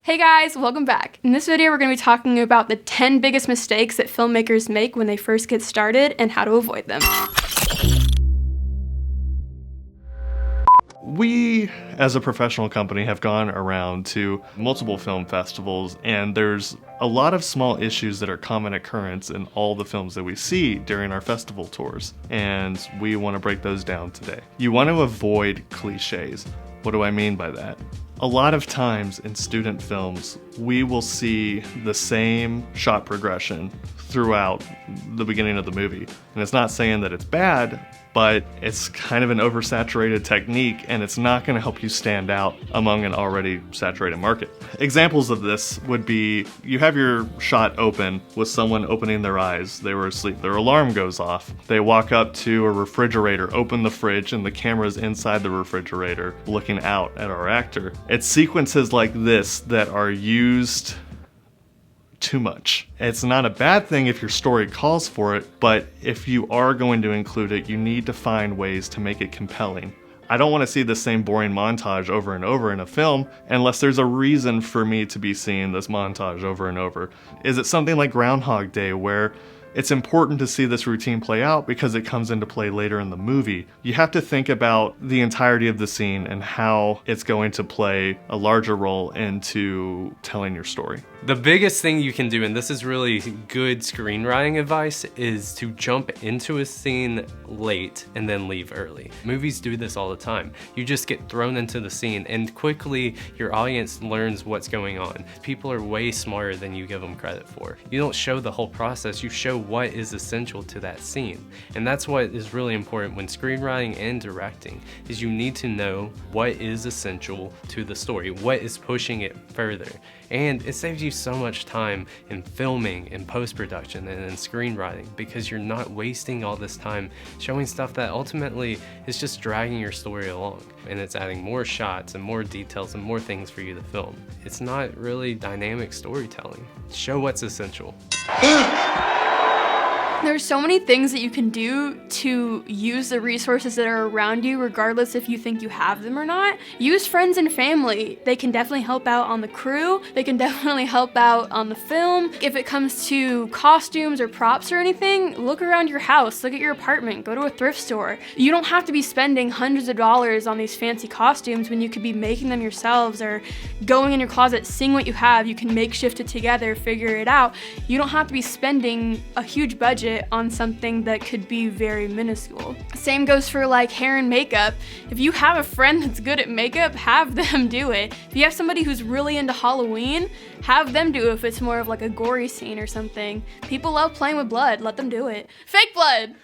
Hey guys, welcome back. In this video, we're going to be talking about the 10 biggest mistakes that filmmakers make when they first get started and how to avoid them. We, as a professional company, have gone around to multiple film festivals, and there's a lot of small issues that are common occurrence in all the films that we see during our festival tours, and we want to break those down today. You want to avoid cliches. What do I mean by that? A lot of times in student films, we will see the same shot progression throughout the beginning of the movie. And it's not saying that it's bad, but it's kind of an oversaturated technique, and it's not going to help you stand out among an already saturated market. Examples of this would be, you have your shot open with someone opening their eyes. They were asleep. Their alarm goes off. They walk up to a refrigerator, open the fridge, and the camera's inside the refrigerator looking out at our actor. It's sequences like this that are used too much. It's not a bad thing if your story calls for it, but if you are going to include it, you need to find ways to make it compelling. I don't want to see the same boring montage over and over in a film unless there's a reason for me to be seeing this montage over and over. Is it something like Groundhog Day, where it's important to see this routine play out because it comes into play later in the movie? You have to think about the entirety of the scene and how it's going to play a larger role into telling your story. The biggest thing you can do, and this is really good screenwriting advice, is to jump into a scene late and then leave early. Movies do this all the time. You just get thrown into the scene and quickly your audience learns what's going on. People are way smarter than you give them credit for. You don't show the whole process, you show what is essential to that scene. And that's what is really important when screenwriting and directing, is you need to know what is essential to the story, what is pushing it further. And it saves you so much time in filming, in post-production, and in screenwriting, because you're not wasting all this time showing stuff that ultimately is just dragging your story along. And it's adding more shots and more details and more things for you to film. It's not really dynamic storytelling. Show what's essential. There's so many things that you can do to use the resources that are around you, regardless if you think you have them or not. Use friends and family. They can definitely help out on the crew. They can definitely help out on the film. If it comes to costumes or props or anything, look around your house, look at your apartment, go to a thrift store. You don't have to be spending hundreds of dollars on these fancy costumes when you could be making them yourselves, or going in your closet, seeing what you have. You can makeshift it together, figure it out. You don't have to be spending a huge budget on something that could be very minuscule. Same goes for like hair and makeup. If you have a friend that's good at makeup, have them do it. If you have somebody who's really into Halloween, have them do it if it's more of like a gory scene or something. People love playing with blood, let them do it. Fake blood!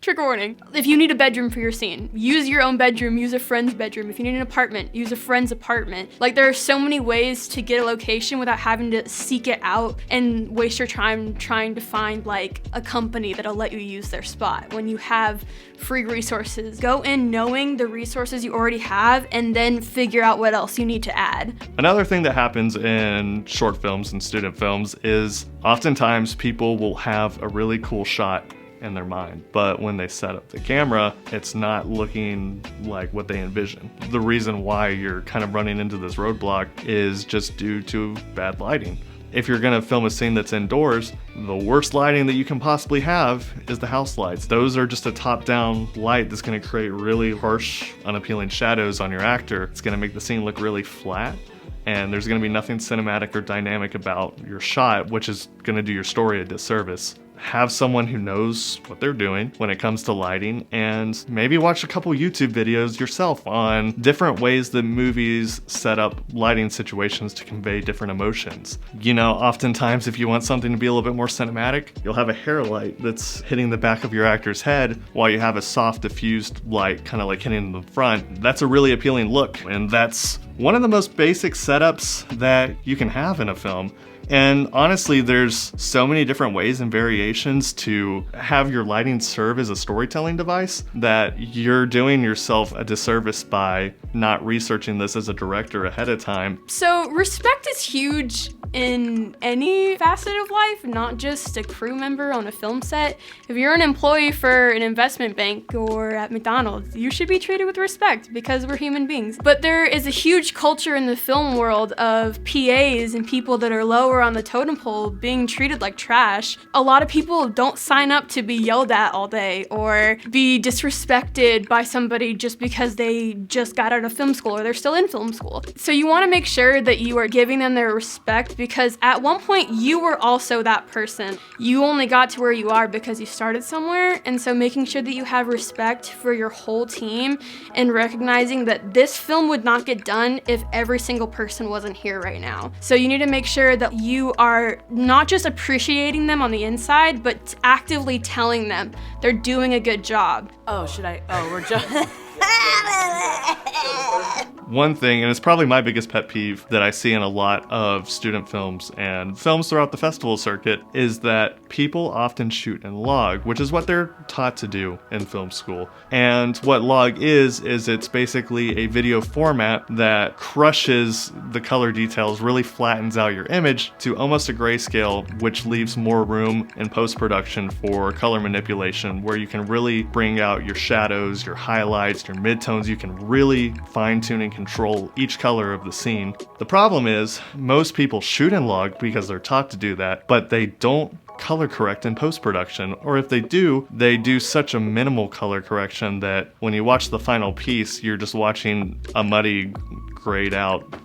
Trigger warning. If you need a bedroom for your scene, use your own bedroom, use a friend's bedroom. If you need an apartment, use a friend's apartment. Like, there are so many ways to get a location without having to seek it out and waste your time trying to find like a company that'll let you use their spot. When you have free resources, go in knowing the resources you already have and then figure out what else you need to add. Another thing that happens in short films and student films is oftentimes people will have a really cool shot in their mind, but when they set up the camera, it's not looking like what they envision. The reason why you're kind of running into this roadblock is just due to bad lighting. If you're gonna film a scene that's indoors, the worst lighting that you can possibly have is the house lights. Those are just a top-down light that's gonna create really harsh, unappealing shadows on your actor. It's gonna make the scene look really flat, and there's gonna be nothing cinematic or dynamic about your shot, which is gonna do your story a disservice. Have someone who knows what they're doing when it comes to lighting, and maybe watch a couple YouTube videos yourself on different ways that movies set up lighting situations to convey different emotions. You know, oftentimes if you want something to be a little bit more cinematic, you'll have a hair light that's hitting the back of your actor's head while you have a soft diffused light kind of like hitting the front. That's a really appealing look, and that's one of the most basic setups that you can have in a film. And honestly, there's so many different ways and variations to have your lighting serve as a storytelling device that you're doing yourself a disservice by not researching this as a director ahead of time. So respect is huge in any facet of life, not just a crew member on a film set. If you're an employee for an investment bank or at McDonald's, you should be treated with respect because we're human beings. But there is a huge culture in the film world of PAs and people that are lower on the totem pole being treated like trash. A lot of people don't sign up to be yelled at all day or be disrespected by somebody just because they just got out of film school or they're still in film school. So you want to make sure that you are giving them their respect because at one point you were also that person. You only got to where you are because you started somewhere, and so making sure that you have respect for your whole team and recognizing that this film would not get done if every single person wasn't here right now. So you need to make sure that you are not just appreciating them on the inside, but actively telling them they're doing a good job. Oh, should I? Oh, we're just. One thing, and it's probably my biggest pet peeve that I see in a lot of student films and films throughout the festival circuit, is that people often shoot in log, which is what they're taught to do in film school. And what log is it's basically a video format that crushes the color details, really flattens out your image to almost a grayscale, which leaves more room in post-production for color manipulation, where you can really bring out your shadows, your highlights, your midtones. You can really fine-tune and control each color of the scene. The problem is most people shoot in log because they're taught to do that, but they don't color correct in post-production, or if they do such a minimal color correction that when you watch the final piece, you're just watching a muddy, grayed out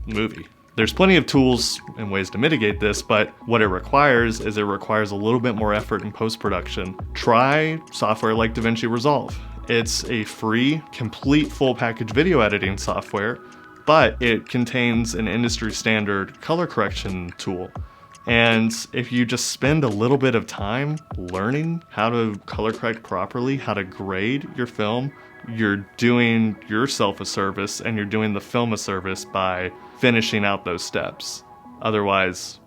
movie. There's plenty of tools and ways to mitigate this, but what it requires is a little bit more effort in post-production. Try software like DaVinci Resolve. It's a free, complete full package video editing software, but it contains an industry standard color correction tool. And if you just spend a little bit of time learning how to color correct properly, how to grade your film, you're doing yourself a service and you're doing the film a service by finishing out those steps. Otherwise,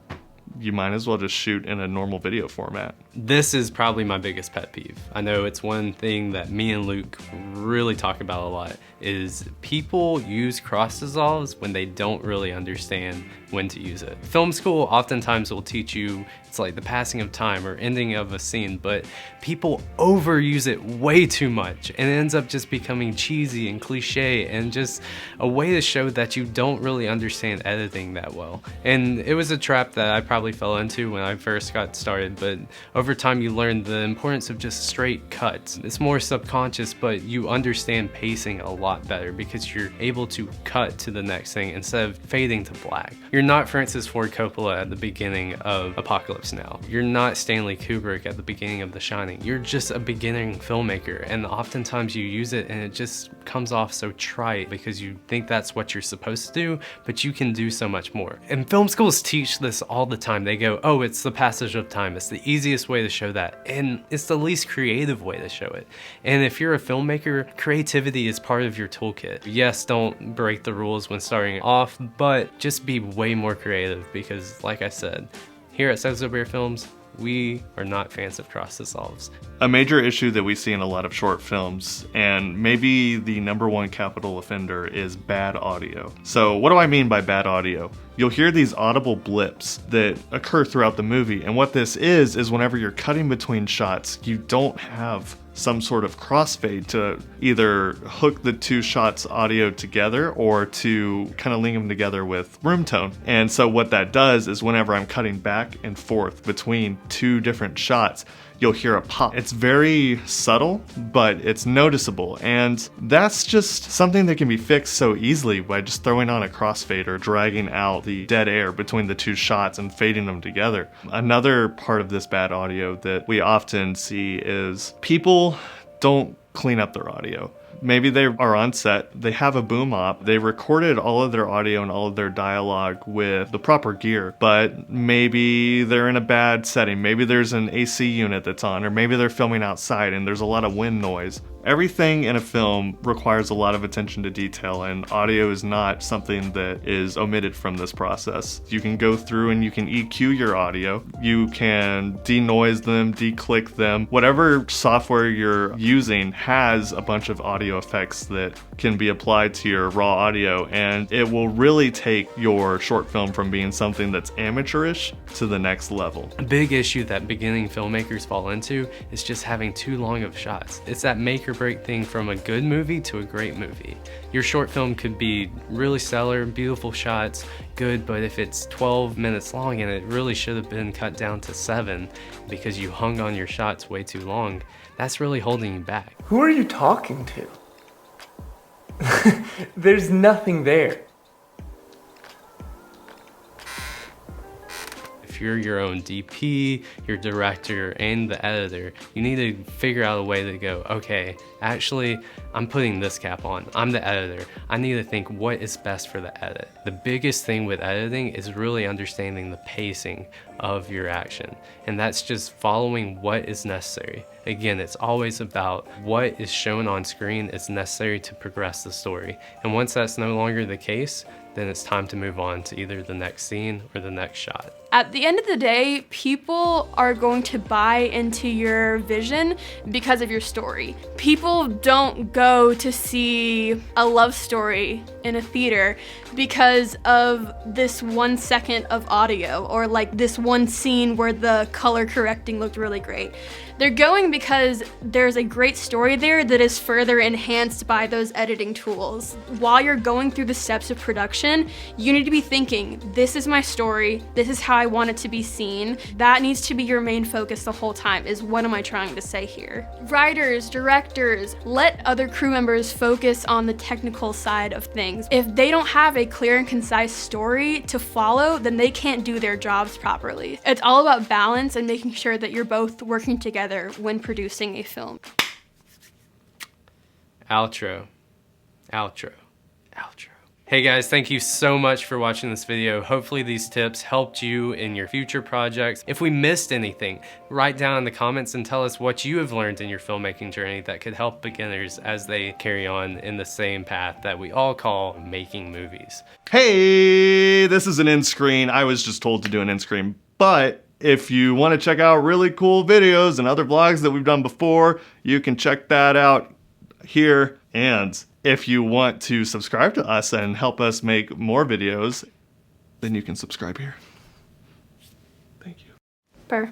you might as well just shoot in a normal video format. This is probably my biggest pet peeve. I know it's one thing that me and Luke really talk about a lot, is people use cross dissolves when they don't really understand when to use it. Film school oftentimes will teach you it's like the passing of time or ending of a scene, but people overuse it way too much and it ends up just becoming cheesy and cliche and just a way to show that you don't really understand editing that well. And it was a trap that I probably fell into when I first got started, but over time you learn the importance of just straight cuts. It's more subconscious, but you understand pacing a lot better because you're able to cut to the next thing instead of fading to black. You're not Francis Ford Coppola at the beginning of Apocalypse Now. You're not Stanley Kubrick at the beginning of The Shining. You're just a beginning filmmaker, and oftentimes you use it and it just comes off so trite because you think that's what you're supposed to do, but you can do so much more. And film schools teach this all the time. They go, oh, it's the passage of time. It's the easiest way to show that, and it's the least creative way to show it. And if you're a filmmaker, creativity is part of your toolkit. Yes, don't break the rules when starting off, but just be way more creative because, like I said, here at Sozo Bear Films, we are not fans of cross dissolves. A major issue that we see in a lot of short films, and maybe the #1 capital offender, is bad audio. So what do I mean by bad audio? You'll hear these audible blips that occur throughout the movie, and what this is whenever you're cutting between shots, you don't have some sort of crossfade to either hook the two shots audio together or to kind of link them together with room tone. And so what that does is whenever I'm cutting back and forth between two different shots, you'll hear a pop. It's very subtle, but it's noticeable, and that's just something that can be fixed so easily by just throwing on a crossfade or dragging out the dead air between the two shots and fading them together. Another part of this bad audio that we often see is people don't clean up their audio. Maybe they are on set, they have a boom op, they recorded all of their audio and all of their dialogue with the proper gear, but maybe they're in a bad setting. Maybe there's an AC unit that's on, or maybe they're filming outside and there's a lot of wind noise. Everything in a film requires a lot of attention to detail, and audio is not something that is omitted from this process. You can go through and you can EQ your audio. You can denoise them, declick them. Whatever software you're using has a bunch of audio effects that can be applied to your raw audio, and it will really take your short film from being something that's amateurish to the next level. A big issue that beginning filmmakers fall into is just having too long of shots. It's that make or break thing from a good movie to a great movie. Your short film could be really stellar, beautiful shots, good, but if it's 12 minutes long and it really should have been cut down to 7 because you hung on your shots way too long, that's really holding you back. Who are you talking to? There's nothing there. If you're your own DP, your director, and the editor, you need to figure out a way to go, okay, actually, I'm putting this cap on. I'm the editor. I need to think what is best for the edit. The biggest thing with editing is really understanding the pacing of your action. And that's just following what is necessary. Again, it's always about what is shown on screen is necessary to progress the story. And once that's no longer the case, then it's time to move on to either the next scene or the next shot. At the end of the day, people are going to buy into your vision because of your story. People don't go to see a love story in a theater because of this 1 second of audio or like this one scene where the color correcting looked really great. They're going because there's a great story there that is further enhanced by those editing tools. While you're going through the steps of production, you need to be thinking, this is my story, this is how I want it to be seen. That needs to be your main focus the whole time, is what am I trying to say here? Writers, directors, let other crew members focus on the technical side of things. If they don't have a clear and concise story to follow, then they can't do their jobs properly. It's all about balance and making sure that you're both working together when producing a film. Outro. Outro. Outro. Hey guys, thank you so much for watching this video. Hopefully these tips helped you in your future projects. If we missed anything, write down in the comments and tell us what you have learned in your filmmaking journey that could help beginners as they carry on in the same path that we all call making movies. Hey, this is an end screen. I was just told to do an end screen, but if you want to check out really cool videos and other vlogs that we've done before, you can check that out here. And if you want to subscribe to us and help us make more videos, then you can subscribe here. Thank you. Per.